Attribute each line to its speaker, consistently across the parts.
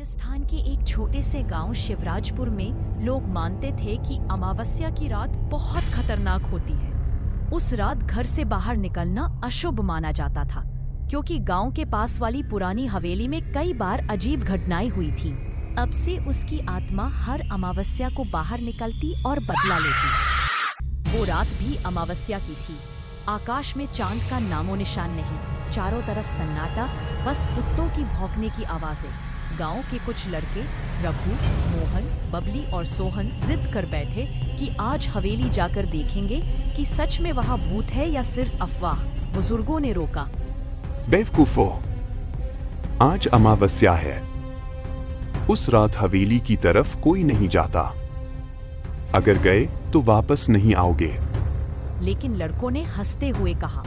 Speaker 1: राजस्थान के एक छोटे से गांव शिवराजपुर में लोग मानते थे कि अमावस्या की रात बहुत खतरनाक होती है। उस रात घर से बाहर निकलना अशुभ माना जाता था, क्योंकि गांव के पास वाली पुरानी हवेली में कई बार अजीब घटनाएं हुई थी। अब से उसकी आत्मा हर अमावस्या को बाहर निकलती और बदला लेती। वो रात भी अमावस्या की थी। आकाश में चांद का नामो निशान नहीं, चारों तरफ सन्नाटा, बस कुत्तों की भौंकने की आवाजें। गांव के कुछ लड़के रघु, मोहन, बबली और सोहन जिद कर बैठे कि आज हवेली जाकर देखेंगे कि सच में वहां भूत है या सिर्फ अफवाह। बुजुर्गों ने रोका,
Speaker 2: बेवकूफो, आज अमावस्या है। उस रात हवेली की तरफ कोई नहीं जाता। अगर गए तो वापस नहीं आओगे।
Speaker 1: लेकिन लड़कों ने हंसते हुए कहा,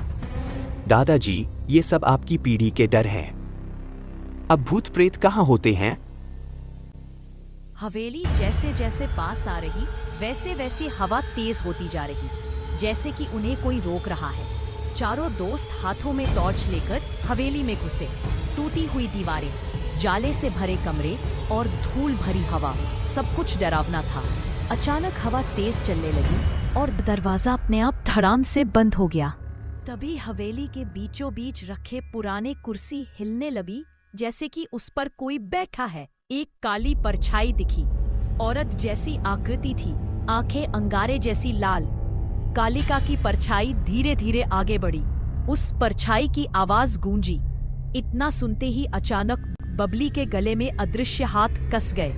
Speaker 3: दादाजी, ये सब आपकी पीढ़ी के डर हैं। अब भूत प्रेत कहाँ होते हैं?
Speaker 1: हवेली जैसे जैसे पास आ रही वैसे वैसे हवा तेज होती जा रही, जैसे कि उन्हें कोई रोक रहा है। चारों दोस्त हाथों में टॉर्च लेकर हवेली में घुसे। टूटी हुई दीवारें, जाले से भरे कमरे और धूल भरी हवा, सब कुछ डरावना था। अचानक हवा तेज चलने लगी और दरवाजा अपने आप धड़ाम से बंद हो गया। तभी हवेली के बीचों बीच रखे पुराने कुर्सी हिलने लगी, जैसे कि उस पर कोई बैठा है। एक काली परछाई दिखी, औरत जैसी आकृति थी, आंखें अंगारे जैसी लाल। कालिका की परछाई धीरे धीरे आगे बढ़ी। उस परछाई की आवाज गूंजी। इतना सुनते ही अचानक बबली के गले में अदृश्य हाथ कस गए।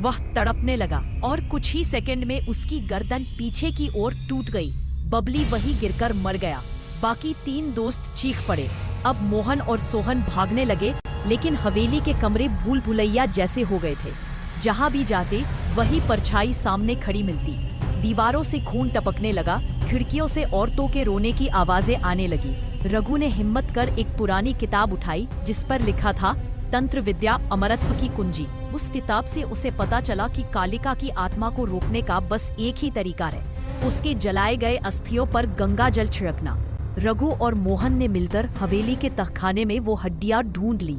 Speaker 1: वह तड़पने लगा और कुछ ही सेकंड में उसकी गर्दन पीछे की ओर टूट गई। बबली वहीं गिरकर मर गया। बाकी तीन दोस्त चीख पड़े। अब मोहन और सोहन भागने लगे, लेकिन हवेली के कमरे भूल भुलैया जैसे हो गए थे। जहां भी जाते वही परछाई सामने खड़ी मिलती। दीवारों से खून टपकने लगा, खिड़कियों से औरतों के रोने की आवाजें आने लगी। रघु ने हिम्मत कर एक पुरानी किताब उठाई, जिस पर लिखा था तंत्र विद्या अमरत्व की कुंजी। उस किताब से उसे पता चला कि कालिका की आत्मा को रोकने का बस एक ही तरीका है, उसके जलाए गए अस्थियों पर गंगा जल छिड़कना। रघु और मोहन ने मिलकर हवेली के तहखाने में वो हड्डियां ढूंढ ली,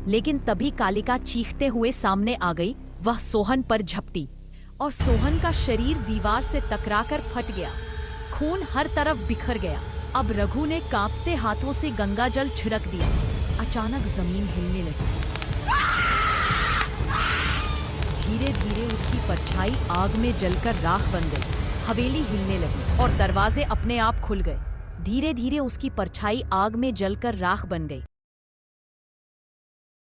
Speaker 1: लेकिन तभी कालिका चीखते हुए सामने आ गई। वह सोहन पर झपटी और सोहन का शरीर दीवार से टकराकर फट गया। खून हर तरफ बिखर गया। अब रघु ने कांपते हाथों से गंगा जल छिड़क दिया। अचानक जमीन हिलने लगी। धीरे धीरे उसकी परछाई आग में जलकर राख बन गई। हवेली हिलने लगी और दरवाजे अपने आप खुल गए। धीरे धीरे उसकी परछाई आग में जलकर राख बन गई।